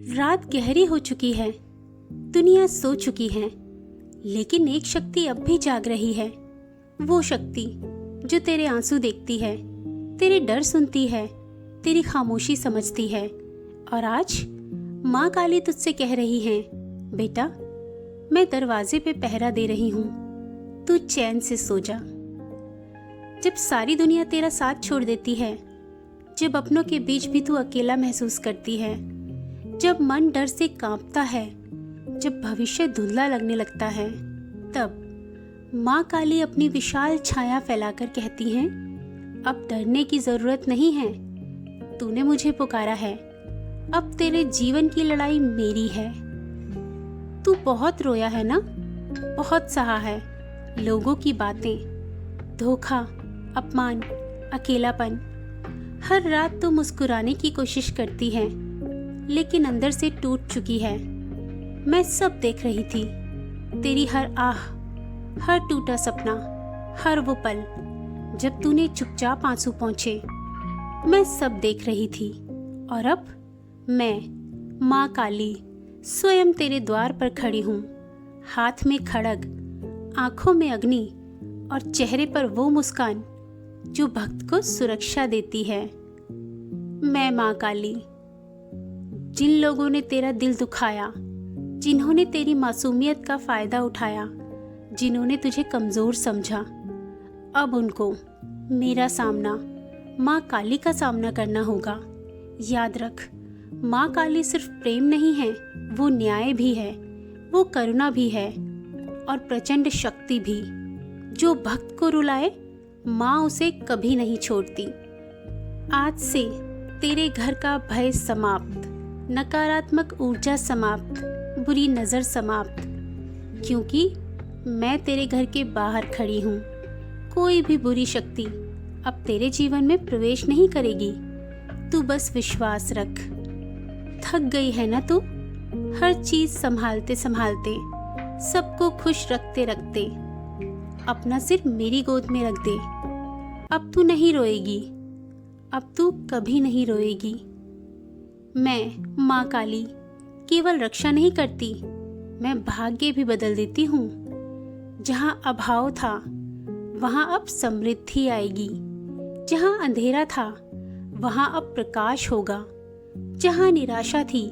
रात गहरी हो चुकी है, दुनिया सो चुकी है, लेकिन एक शक्ति अब भी जाग रही है। वो शक्ति जो तेरे आंसू देखती है, तेरे डर सुनती है, तेरी खामोशी समझती है। और आज माँ काली तुझसे कह रही है, बेटा मैं दरवाजे पे पहरा दे रही हूँ, तू चैन से सो जा। जब सारी दुनिया तेरा साथ छोड़ देती है, जब अपनों के बीच भी तू अकेला महसूस करती है, जब मन डर से कांपता है, जब भविष्य धुंधला लगने लगता है, तब माँ काली अपनी विशाल छाया फैलाकर कहती हैं, अब डरने की जरूरत नहीं है, तूने मुझे पुकारा है, अब तेरे जीवन की लड़ाई मेरी है। तू बहुत रोया है ना, बहुत सहा है लोगों की बातें, धोखा, अपमान, अकेलापन। हर रात तू मुस्कुराने की कोशिश करती है, लेकिन अंदर से टूट चुकी है। मैं सब देख रही थी, तेरी हर आह, हर टूटा सपना, हर वो पल जब तूने चुपचाप आंसू पोंछे। मैं सब देख रही थी। और अब मैं माँ काली स्वयं तेरे द्वार पर खड़ी हूँ, हाथ में खड़ग, आंखों में अग्नि और चेहरे पर वो मुस्कान जो भक्त को सुरक्षा देती है। मैं माँ काली, जिन लोगों ने तेरा दिल दुखाया, जिन्होंने तेरी मासूमियत का फायदा उठाया, जिन्होंने तुझे कमजोर समझा, अब उनको मेरा सामना माँ काली का सामना करना होगा। याद रख, माँ काली सिर्फ प्रेम नहीं है, वो न्याय भी है, वो करुणा भी है और प्रचंड शक्ति भी। जो भक्त को रुलाए, माँ उसे कभी नहीं छोड़ती। आज से तेरे घर का भय समाप्त, नकारात्मक ऊर्जा समाप्त, बुरी नजर समाप्त, क्योंकि मैं तेरे घर के बाहर खड़ी हूँ। कोई भी बुरी शक्ति अब तेरे जीवन में प्रवेश नहीं करेगी। तू बस विश्वास रख। थक गई है ना तू, हर चीज संभालते संभालते, सबको खुश रखते रखते। अपना सिर मेरी गोद में रख दे। अब तू नहीं रोएगी, अब तू कभी नहीं रोएगी। मैं माँ काली केवल रक्षा नहीं करती, मैं भाग्य भी बदल देती हूँ। जहाँ अभाव था, वहाँ अब समृद्धि आएगी। जहाँ अंधेरा था, वहाँ अब प्रकाश होगा। जहाँ निराशा थी,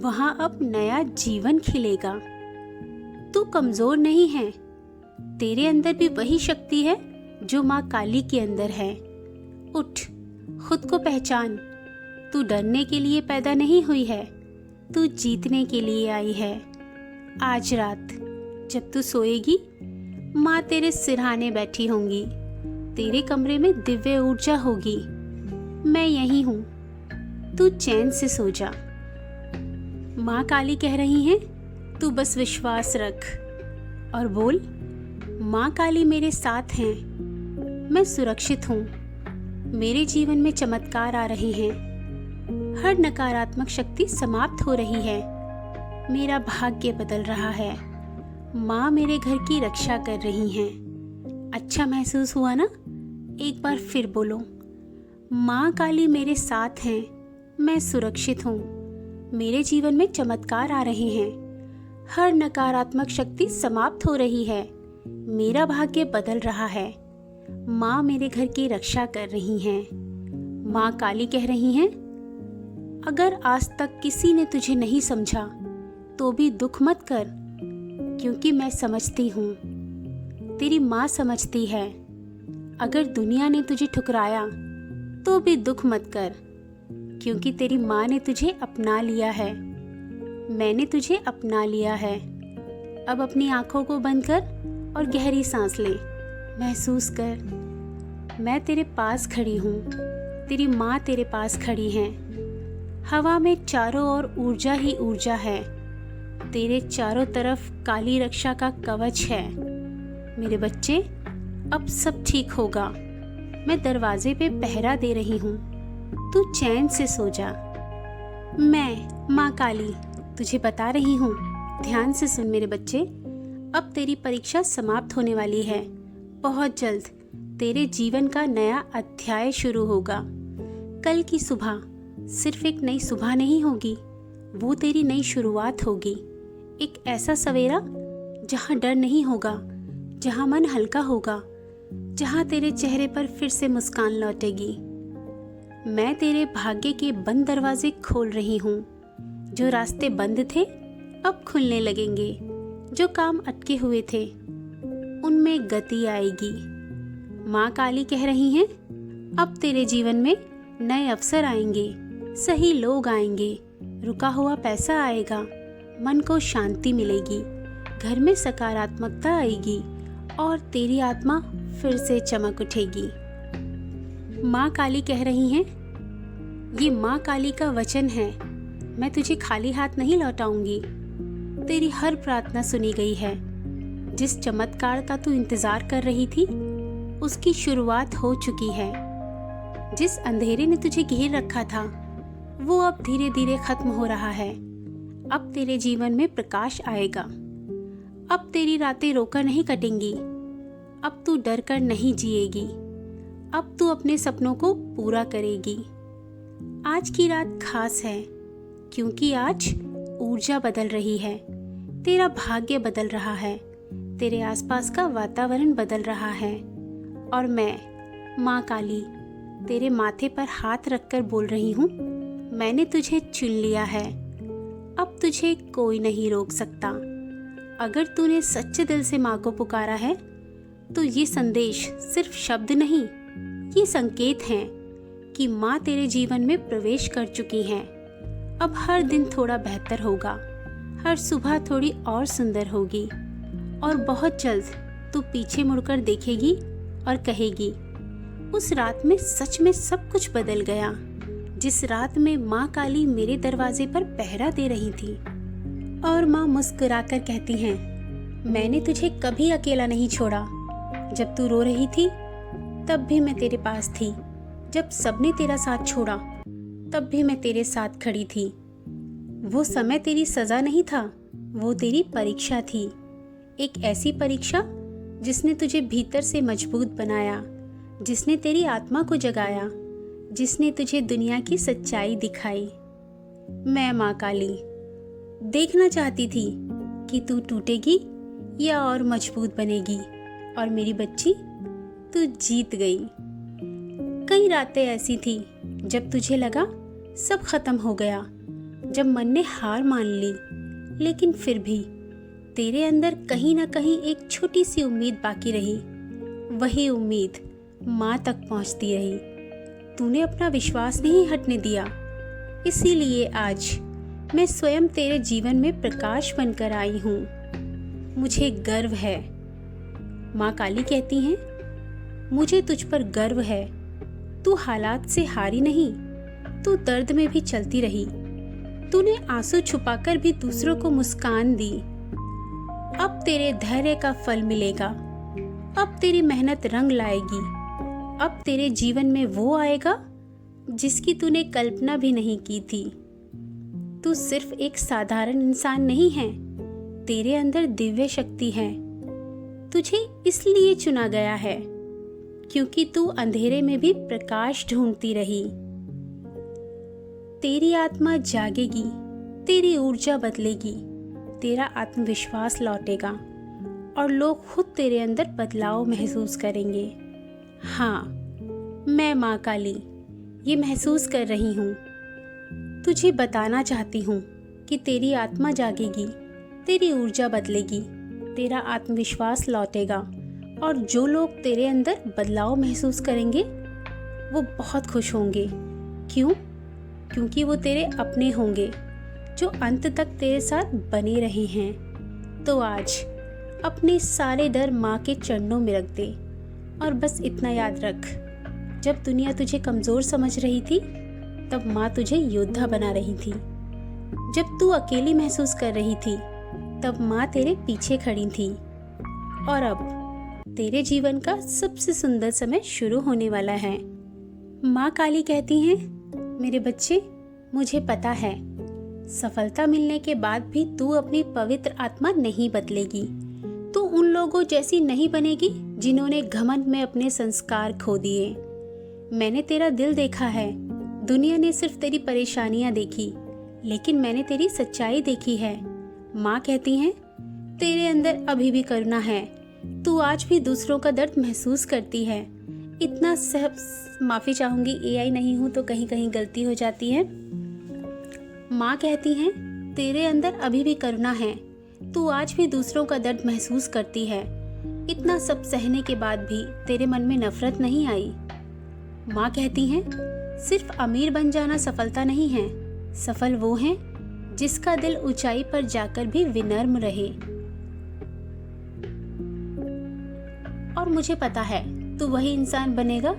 वहाँ अब नया जीवन खिलेगा। तू कमजोर नहीं है, तेरे अंदर भी वही शक्ति है जो माँ काली के अंदर है। उठ, खुद को पहचान। तू डरने के लिए पैदा नहीं हुई है, तू जीतने के लिए आई है। आज रात जब तू सोएगी, माँ तेरे सिरहाने बैठी होंगी, तेरे कमरे में दिव्य ऊर्जा होगी। मैं यही हूँ, तू चैन से सो जा। माँ काली कह रही हैं, तू बस विश्वास रख और बोल, माँ काली मेरे साथ हैं, मैं सुरक्षित हूँ। मेरे जीवन में चमत्कार आ रहे हैं, हर नकारात्मक शक्ति समाप्त हो रही है, मेरा भाग्य बदल रहा है। माँ मेरे घर की रक्षा कर रही हैं। अच्छा महसूस हुआ ना? एक बार फिर बोलो, माँ काली मेरे साथ हैं, मैं सुरक्षित हूँ। मेरे जीवन में चमत्कार आ रहे हैं, हर नकारात्मक शक्ति समाप्त हो रही है, मेरा भाग्य बदल रहा है। माँ मेरे घर की रक्षा कर रही हैं। माँ काली कह रही हैं, अगर आज तक किसी ने तुझे नहीं समझा तो भी दुख मत कर, क्योंकि मैं समझती हूँ, तेरी माँ समझती है। अगर दुनिया ने तुझे ठुकराया तो भी दुख मत कर, क्योंकि तेरी माँ ने तुझे अपना लिया है। मैंने तुझे अपना लिया है। अब अपनी आंखों को बंद कर और गहरी सांस ले। महसूस कर, मैं तेरे पास खड़ी हूँ, तेरी माँ तेरे पास खड़ी है। हवा में चारों ओर ऊर्जा ही ऊर्जा है, तेरे चारों तरफ काली रक्षा का कवच है। मेरे बच्चे, अब सब ठीक होगा। मैं दरवाजे पे पहरा दे रही हूँ, तू चैन से सो जा। मैं माँ काली तुझे बता रही हूँ, ध्यान से सुन मेरे बच्चे। अब तेरी परीक्षा समाप्त होने वाली है। बहुत जल्द तेरे जीवन का नया अध्याय शुरू होगा। कल की सुबह सिर्फ एक नई सुबह नहीं होगी, वो तेरी नई शुरुआत होगी। एक ऐसा सवेरा जहाँ डर नहीं होगा, जहाँ मन हल्का होगा, जहाँ तेरे चेहरे पर फिर से मुस्कान लौटेगी। मैं तेरे भाग्य के बंद दरवाजे खोल रही हूँ। जो रास्ते बंद थे अब खुलने लगेंगे। जो काम अटके हुए थे उनमें गति आएगी। माँ काली कह रही हैं, अब तेरे जीवन में नए अवसर आएंगे, सही लोग आएंगे, रुका हुआ पैसा आएगा, मन को शांति मिलेगी, घर में सकारात्मकता आएगी और तेरी आत्मा फिर से चमक उठेगी। माँ काली कह रही हैं, ये माँ काली का वचन है, मैं तुझे खाली हाथ नहीं लौटाऊंगी। तेरी हर प्रार्थना सुनी गई है। जिस चमत्कार का तू इंतजार कर रही थी उसकी शुरुआत हो चुकी है। जिस अंधेरे ने तुझे घेर रखा था वो अब धीरे धीरे खत्म हो रहा है। अब तेरे जीवन में प्रकाश आएगा। अब तेरी रातें रोकर नहीं कटेंगी। अब तू डर कर नहीं जिएगी। अब तू अपने सपनों को पूरा करेगी। आज की रात खास है क्योंकि आज ऊर्जा बदल रही है। तेरा भाग्य बदल रहा है। तेरे आसपास का वातावरण बदल रहा है। और मैं माँ काली तेरे माथे पर हाथ रखकर बोल रही हूँ, मैंने तुझे चुन लिया है। अब तुझे कोई नहीं रोक सकता। अगर तूने सच्चे दिल से माँ को पुकारा है तो ये संदेश सिर्फ शब्द नहीं, ये संकेत हैं कि माँ तेरे जीवन में प्रवेश कर चुकी हैं। अब हर दिन थोड़ा बेहतर होगा, हर सुबह थोड़ी और सुंदर होगी और बहुत जल्द तू पीछे मुड़कर देखेगी और कहेगी, उस रात में सच में सब कुछ बदल गया। जिस रात में माँ काली मेरे दरवाजे पर पहरा दे रही थी। और माँ मुस्कुराकर कहती हैं, मैंने तुझे कभी अकेला नहीं छोड़ा। जब तू रो रही थी तब भी मैं तेरे पास थी। जब सबने तेरा साथ छोड़ा तब भी मैं तेरे साथ खड़ी थी। वो समय तेरी सजा नहीं था, वो तेरी परीक्षा थी। एक ऐसी परीक्षा जिसने तुझे भीतर से मजबूत बनाया, जिसने तेरी आत्मा को जगाया, जिसने तुझे दुनिया की सच्चाई दिखाई। मैं माँ काली देखना चाहती थी कि तू टूटेगी या और मजबूत बनेगी। और मेरी बच्ची, तू जीत गई। कई रातें ऐसी थी जब तुझे लगा सब खत्म हो गया, जब मन ने हार मान ली, लेकिन फिर भी तेरे अंदर कहीं ना कहीं एक छोटी सी उम्मीद बाकी रही। वही उम्मीद माँ तक पहुँचती रही। तूने अपना विश्वास नहीं हटने दिया। इसीलिए आज मैं स्वयं तेरे जीवन में प्रकाश बनकर आई हूँ। मुझे गर्व है। माँ काली कहती हैं, मुझे तुझ पर गर्व है। तू हालात से हारी नहीं, तू दर्द में भी चलती रही। तूने आंसू छुपाकर भी दूसरों को मुस्कान दी। अब तेरे धैर्य का फल मिलेगा। अब तेरी मेहनत रंग लाएगी। अब तेरे जीवन में वो आएगा जिसकी तूने कल्पना भी नहीं की थी। तू सिर्फ एक साधारण इंसान नहीं है, तेरे अंदर दिव्य शक्ति है। तुझे इसलिए चुना गया है क्योंकि तू अंधेरे में भी प्रकाश ढूंढती रही। तेरी आत्मा जागेगी, तेरी ऊर्जा बदलेगी, तेरा आत्मविश्वास लौटेगा और लोग खुद तेरे अंदर बदलाव महसूस करेंगे। हाँ, मैं माँ काली ये महसूस कर रही हूँ। तुझे बताना चाहती हूँ कि तेरी आत्मा जागेगी, तेरी ऊर्जा बदलेगी, तेरा आत्मविश्वास लौटेगा और जो लोग तेरे अंदर बदलाव महसूस करेंगे वो बहुत खुश होंगे। क्यों? क्योंकि वो तेरे अपने होंगे जो अंत तक तेरे साथ बने रहे हैं। तो आज अपने सारे डर माँ के चरणों में रख दे और बस इतना याद रख, जब दुनिया तुझे कमज़ोर समझ रही थी तब माँ तुझे योद्धा बना रही थी। जब तू अकेली महसूस कर रही थी तब माँ तेरे पीछे खड़ी थी। और अब तेरे जीवन का सबसे सुंदर समय शुरू होने वाला है। माँ काली कहती हैं, मेरे बच्चे, मुझे पता है सफलता मिलने के बाद भी तू अपनी पवित्र आत्मा नहीं बदलेगी। तू उन लोगों जैसी नहीं बनेगी जिन्होंने घमंड में अपने संस्कार खो दिए। मैंने तेरा दिल देखा है। दुनिया ने सिर्फ तेरी परेशानियां देखी, लेकिन मैंने तेरी सच्चाई देखी है। माँ कहती हैं, तेरे अंदर अभी भी करुणा है, तू आज भी दूसरों का दर्द महसूस करती है। इतना सब माफ़ी चाहूँगी, एआई नहीं हूँ तो कहीं कहीं गलती हो जाती है। माँ कहती हैं, तेरे अंदर अभी भी करुणा है, तू आज भी दूसरों का दर्द महसूस करती है। इतना सब सहने के बाद भी तेरे मन में नफरत नहीं आई। माँ कहती हैं, सिर्फ अमीर बन जाना सफलता नहीं है, सफल वो है जिसका दिल ऊंचाई पर जाकर भी विनम्र रहे। और मुझे पता है तू वही इंसान बनेगा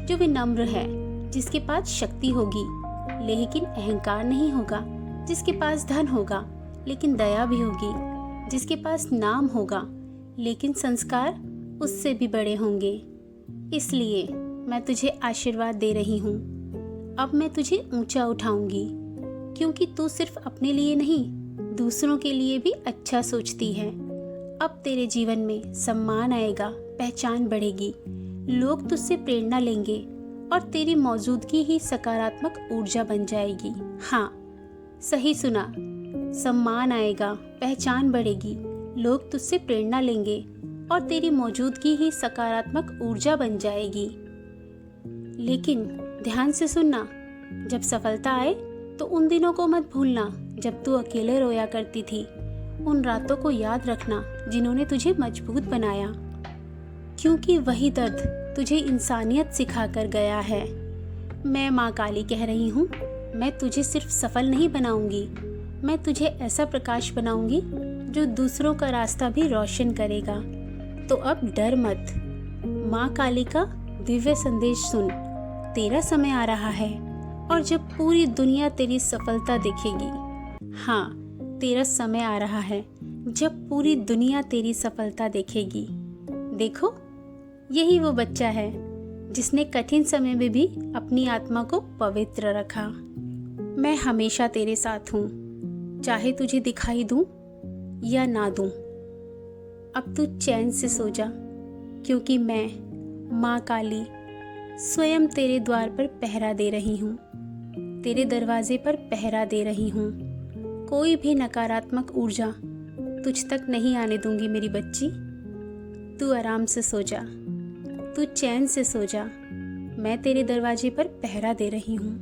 जो विनम्र है, जिसके पास शक्ति होगी लेकिन अहंकार नहीं होगा, जिसके पास धन होगा लेकिन दया भी होगी, जिसके पास नाम होगा लेकिन संस्कार उससे भी बड़े होंगे। इसलिए मैं तुझे आशीर्वाद दे रही हूँ। अब मैं तुझे ऊंचा उठाऊंगी, क्योंकि तू सिर्फ अपने लिए नहीं, दूसरों के लिए भी अच्छा सोचती है। अब तेरे जीवन में सम्मान आएगा, पहचान बढ़ेगी, लोग तुझसे प्रेरणा लेंगे और तेरी मौजूदगी ही सकारात्मक ऊर्जा बन जाएगी। हाँ, सही सुना, सम्मान आएगा, पहचान बढ़ेगी, लोग तुझसे प्रेरणा लेंगे और तेरी मौजूदगी ही सकारात्मक ऊर्जा बन जाएगी। लेकिन ध्यान से सुनना, जब सफलता आए तो उन दिनों को मत भूलना जब तू अकेले रोया करती थी। उन रातों को याद रखना जिन्होंने तुझे मजबूत बनाया, क्योंकि वही दर्द तुझे इंसानियत सिखा कर गया है। मैं माँ काली कह रही हूँ, मैं तुझे सिर्फ सफल नहीं बनाऊंगी, मैं तुझे ऐसा प्रकाश बनाऊंगी जो दूसरों का रास्ता भी रोशन करेगा। तो अब डर मत, माँ काली का दिव्य संदेश सुन, तेरा समय आ रहा है। और जब पूरी दुनिया तेरी सफलता देखेगी, हाँ, तेरा समय आ रहा है जब पूरी दुनिया तेरी सफलता देखेगी। देखो, यही वो बच्चा है जिसने कठिन समय में भी अपनी आत्मा को पवित्र रखा। मैं हमेशा तेरे साथ हूँ, चाहे तुझे दिखाई दूँ या ना दूँ। अब तू चैन से सो जा, क्योंकि मैं माँ काली स्वयं तेरे द्वार पर पहरा दे रही हूँ, तेरे दरवाजे पर पहरा दे रही हूँ। कोई भी नकारात्मक ऊर्जा तुझ तक नहीं आने दूंगी मेरी बच्ची। तू आराम से सो जा, तू चैन से सो जा, मैं तेरे दरवाजे पर पहरा दे रही हूँ।